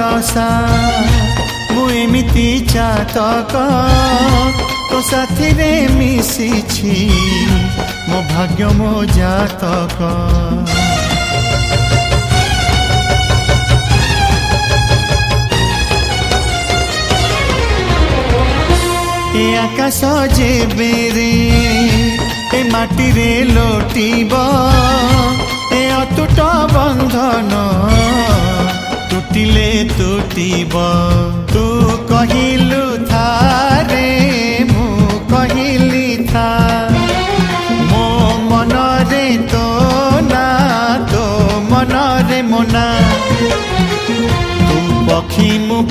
आशा मु एमिति चातक तो साथी रे मिशिछि मो भाग्य मो जातक ए आकाश जे बेरे ए माटी रे लोटिब ए अतुट बंधन टूटिले टूटिब तू कहिलु थारे मु कहिली था मो मन रे तो ना तो मन रे मोना तू पखी मु